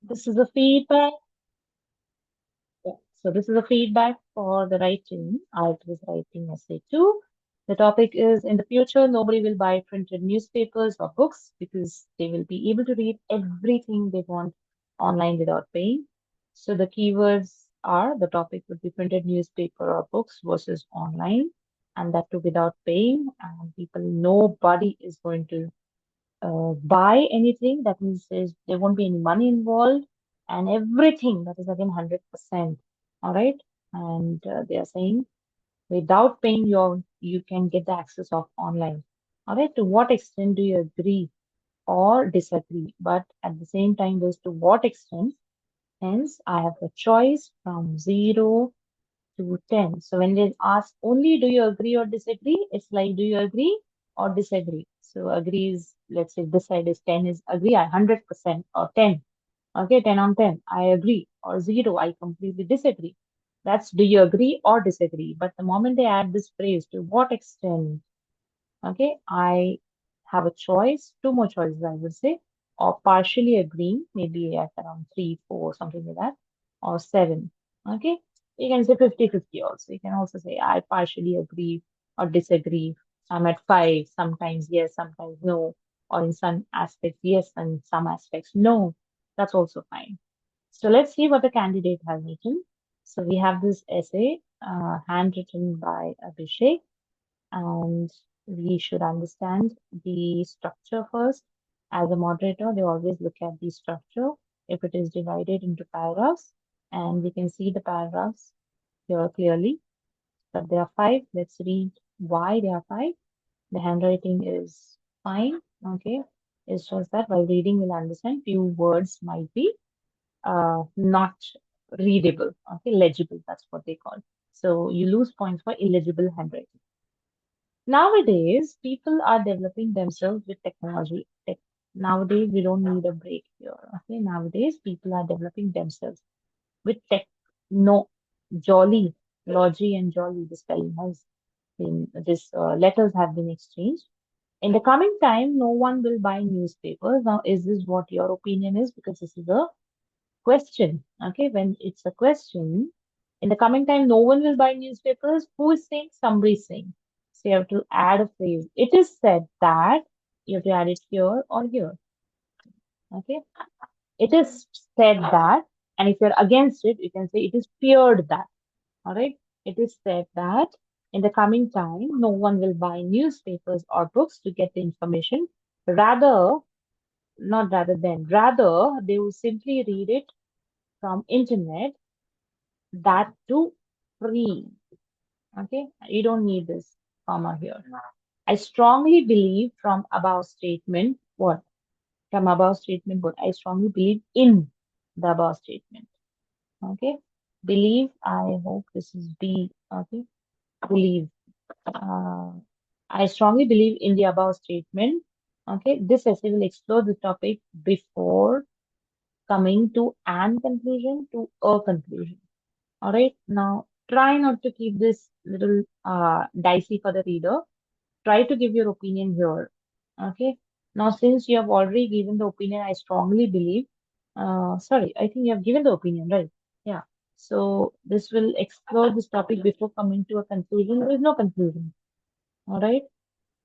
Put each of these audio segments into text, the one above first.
This is a feedback. Yeah. So this is a feedback for the writing. Art is writing essay two. The topic is in the future, nobody will buy printed newspapers or books because they will be able to read everything they want online without paying. So the keywords are the topic would be printed newspaper or books versus online, and that too without paying. And people, nobody is going to buy anything. That means there won't be any money involved, and everything that is again 100%. All right. And they are saying without paying you can get the access of online. All right. To what extent do you agree or disagree? But at the same time, there's to what extent. Hence, I have a choice from 0 to 10. So when they ask only do you agree or disagree, it's like do you agree or disagree? So agree is, let's say this side is 10 is agree, I 100% or 10. Okay, 10 on 10, I agree, or 0, I completely disagree. That's do you agree or disagree. But the moment they add this phrase, to what extent, okay, I have a choice, two more choices, I would say, or partially agreeing, maybe at around 3, 4, something like that, or 7. Okay, you can say 50-50 also. You can also say, I partially agree or disagree. I'm at 5, sometimes yes, sometimes no, or in some aspects, yes, and some aspects, no. That's also fine. So let's see what the candidate has written. So we have this essay, handwritten by Abhishek, and we should understand the structure first. As a moderator, they always look at the structure if it is divided into paragraphs, and we can see the paragraphs here clearly. But there are five. Let's read why there are five. The handwriting is fine. Okay, it's just that while reading, we'll understand few words might be not readable. Okay, legible. That's what they call. So you lose points for illegible handwriting. Nowadays, people are developing themselves with technology. Nowadays, we don't need a break here. Okay, nowadays, people are developing themselves with tech. No, jolly, logy, and jolly. The spelling has been this letters have been exchanged. In the coming time, no one will buy newspapers. Now, is this what your opinion is? Because this is a question. Okay, when it's a question, in the coming time, no one will buy newspapers. Who is saying? Somebody is saying. So you have to add a phrase. It is said that you have to add it here or here. Okay, it is said that, and if you're against it, you can say it is feared that. All right, it is said that in the coming time, no one will buy newspapers or books to get the information. Rather, not rather than, rather they will simply read it from internet, that too free. Okay, you don't need this comma here. I strongly believe from above statement what? From above statement what? I strongly believe in the above statement. Okay, believe. I hope this is B. Okay, believe. Uh, I strongly believe in the above statement. Okay, this essay will explore the topic before coming to an conclusion, to a conclusion. All right. Now, try not to keep this little dicey for the reader. Try to give your opinion here. Okay. Now, since you have already given the opinion, I strongly believe. Sorry, I think you have given the opinion, right? Yeah. So this will explore this topic before coming to a conclusion. There is no conclusion. All right.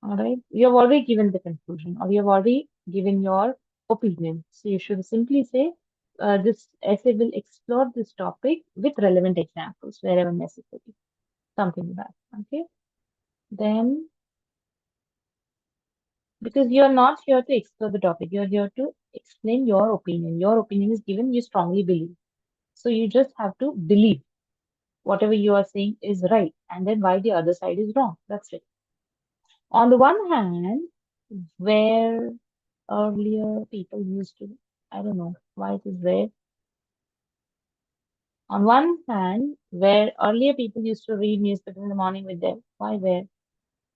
All right. You have already given the conclusion, or you have already given your opinion. So you should simply say, this essay will explore this topic with relevant examples wherever necessary. Something like that. Okay. Then, because you're not here to explore the topic, you're here to explain your opinion. Your opinion is given, you strongly believe. So you just have to believe whatever you are saying is right, and then why the other side is wrong. That's it. On the one hand, where earlier people used to, I don't know why it is there. On one hand, where earlier people used to read newspaper in the morning with them. Why where?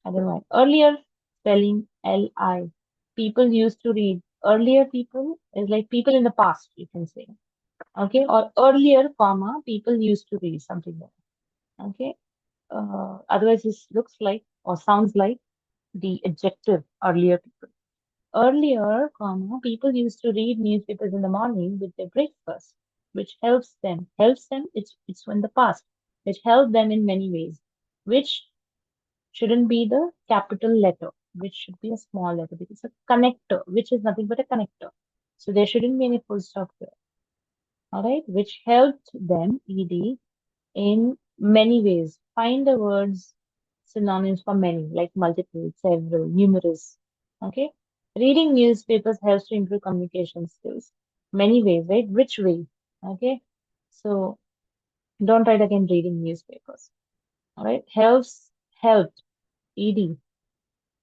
I don't know why. Earlier, spelling L-I. People used to read. Earlier people is like people in the past, you can say. Okay, or earlier, comma, people used to read something like that. Okay. Otherwise, this looks like or sounds like the adjective earlier people. earlier, people used to read newspapers in the morning with their breakfast, which helps them. It's in the past, which helped them in many ways, which shouldn't be the capital letter, which should be a small letter because it's a connector, which is nothing but a connector. So there shouldn't be any full stop here. All right, which helped them, ED, in many ways. Find the words synonyms for many, like multiple, several, numerous. Okay. Reading newspapers helps to improve communication skills. Many ways, right? Which way? Okay. So don't write again reading newspapers. All right. Helped, ED,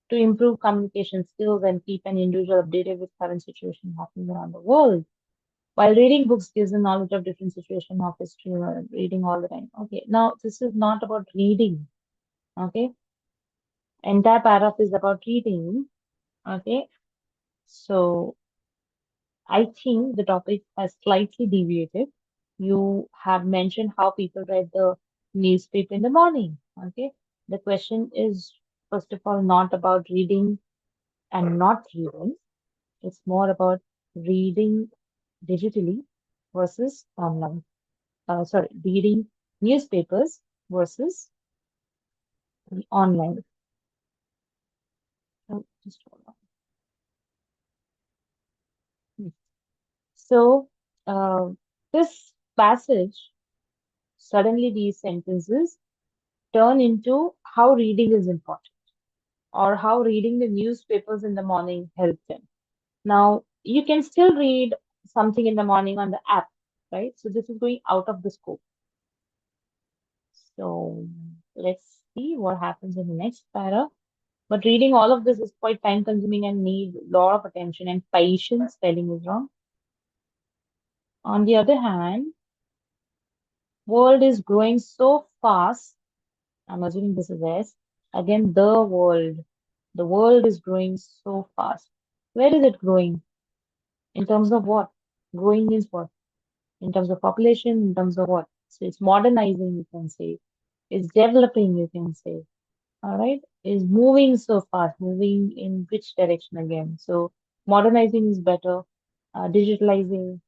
to improve communication skills and keep an individual updated with current situation happening around the world. While reading books gives a knowledge of different situation of history or reading all the time. Okay, now this is not about reading. Okay, entire paragraph is about reading. Okay, so I think the topic has slightly deviated. You have mentioned how people read the newspaper in the morning. Okay, the question is first of all not about reading and not reading. It's more about reading digitally versus online. Sorry, reading newspapers versus the online. Just hold on. Hmm. So, uh, this passage, suddenly these sentences turn into how reading is important or how reading the newspapers in the morning helps them. Now, you can still read something in the morning on the app, right? So, this is going out of the scope. So, let's see what happens in the next para. But reading all of this is quite time consuming and need a lot of attention and patience. Spelling is wrong. On the other hand, world is growing so fast. I'm assuming this is S. Again, the world. The world is growing so fast. Where is it growing? In terms of what? Growing means what? In terms of population, in terms of what? So it's modernizing, you can say. It's developing, you can say. All right, is moving so fast, moving in which direction again? So modernizing is better, digitalizing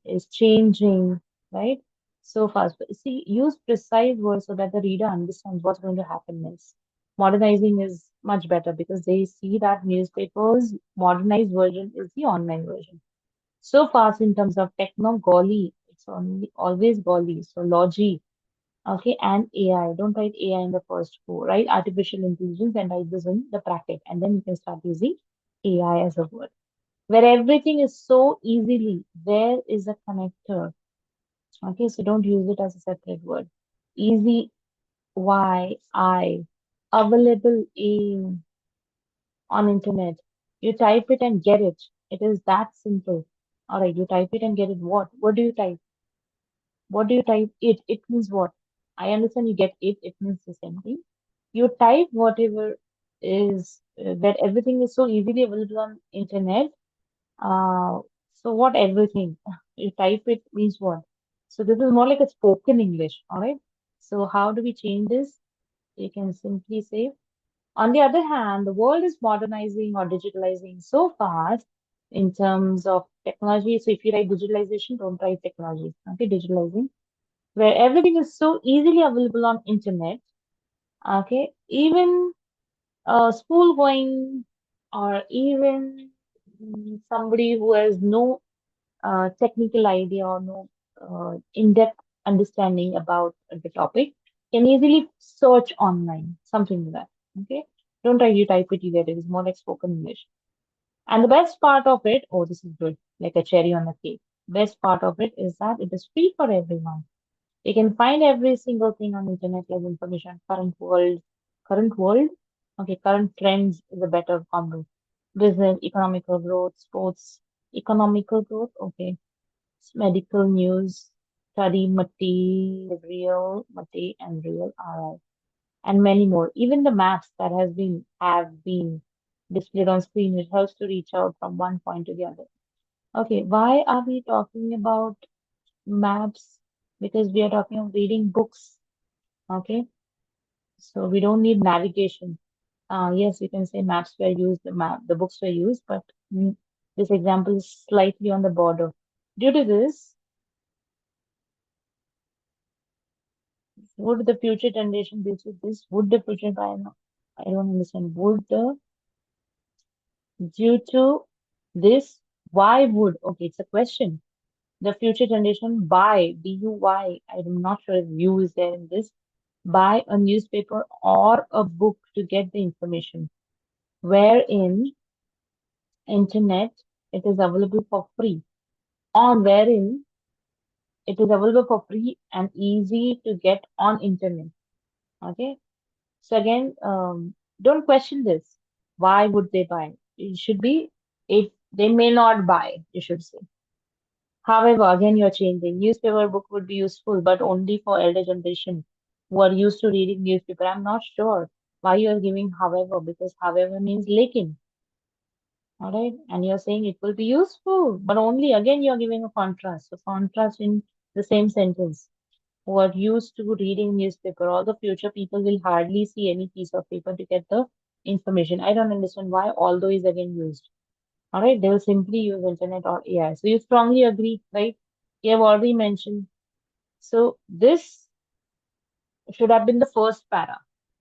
is changing, right? So fast. But see, use precise words so that the reader understands what's going to happen next. Modernizing is much better because they see that newspapers modernized version is the online version. So fast in terms of techno golly, it's only always golly. So logi. Okay, and AI. Don't write AI in the first four. Write artificial intelligence and write this in the bracket. And then you can start using AI as a word. Where everything is so easily, there is a connector. Okay, so don't use it as a separate word. Easy, Y, I, available in on internet. You type it and get it. It is that simple. All right, you type it and get it. What? What do you type? What do you type? It means what? I understand you get it. It means the same thing. You type whatever is that everything is so easily available on internet. So what everything? You type it means what? So this is more like a spoken English, all right? So how do we change this? You can simply say, on the other hand, the world is modernizing or digitalizing so fast in terms of technology. So if you write digitalization, don't write technology. Okay, digitalizing, where everything is so easily available on internet. Okay, even school going or even somebody who has no technical idea or no in-depth understanding about the topic can easily search online, something like that. Okay, don't try you type it, you get it. It's more like spoken English. And the best part of it, oh, this is good, like a cherry on the cake. Best part of it is that it is free for everyone. You can find every single thing on internet, like information, current world. Okay, current trends is a better combo. Business, economical growth, sports, economical growth. Okay, medical news, study material, and real RI, and many more. Even the maps that have been displayed on screen, it helps to reach out from one point to the other. Okay, why are we talking about maps? Because we are talking of reading books. Okay, so we don't need navigation. Yes, you can say maps were used, the books were used, but this example is slightly on the border. Due to this, would the future generation due to this, would the future, I don't understand, would the, due to this, why would, okay, it's a question. The future generation buy, B-U-Y, I'm not sure if you is there in this, buy a newspaper or a book to get the information, wherein internet it is available for free, on wherein it is available for free and easy to get on internet. Okay. So again, don't question this. Why would they buy? It should be if they may not buy, you should say. However, again, you're changing. Newspaper book would be useful, but only for elder generation who are used to reading newspaper. I'm not sure why you're giving however, because however means lekin. All right. And you're saying it will be useful, but only again you're giving a contrast. So contrast in the same sentence. Who are used to reading newspaper, all the future people will hardly see any piece of paper to get the information. I don't understand why although is again used. All right, they will simply use internet or AI. So you strongly agree, right? You have already mentioned. So this should have been the first para.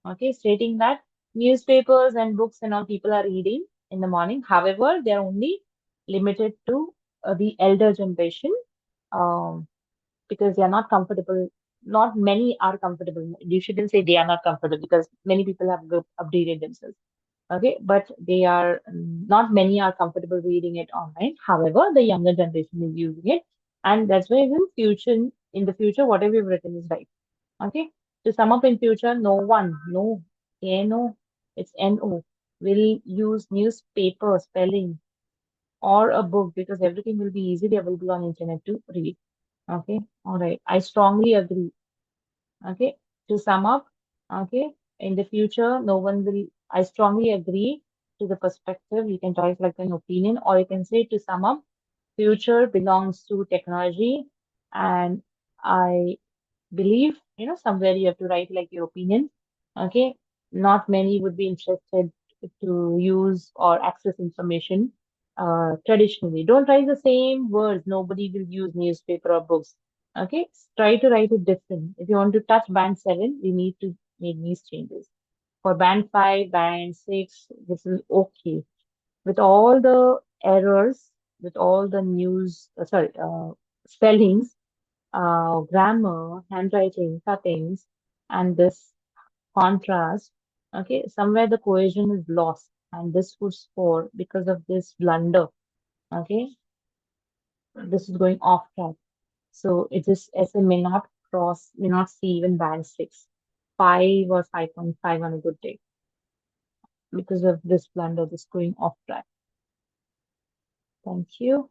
Okay, stating that newspapers and books and all people are reading in the morning. However, they are only limited to the elder generation. Um, because they are not comfortable. Not many are comfortable. You shouldn't say they are not comfortable because many people have updated themselves. Okay, but they are not many are comfortable reading it online. However, the younger generation is using it, and that's why in the future, whatever you've written is right. Okay, to sum up in future, no one, no, no, it's no, will use newspaper spelling or a book because everything will be easily available on internet to read. Okay, all right. I strongly agree. Okay, to sum up, okay, in the future, no one will. I strongly agree to the perspective. You can try it like an opinion, or you can say to sum up, future belongs to technology, and I believe, somewhere you have to write like your opinion. Okay. Not many would be interested to use or access information traditionally. Don't write the same words. Nobody will use newspaper or books. Okay. Try to write it different. If you want to touch band 7, we need to make these changes. For band 5, band 6, this is okay. With all the errors, with all the spellings, grammar, handwriting, cuttings, and this contrast. Okay, somewhere the cohesion is lost, and this would score because of this blunder. Okay, this is going off track. So it is essay may not see even band 6, 5 or 5.5 on a good day because of this blunder, this going off track. Thank you.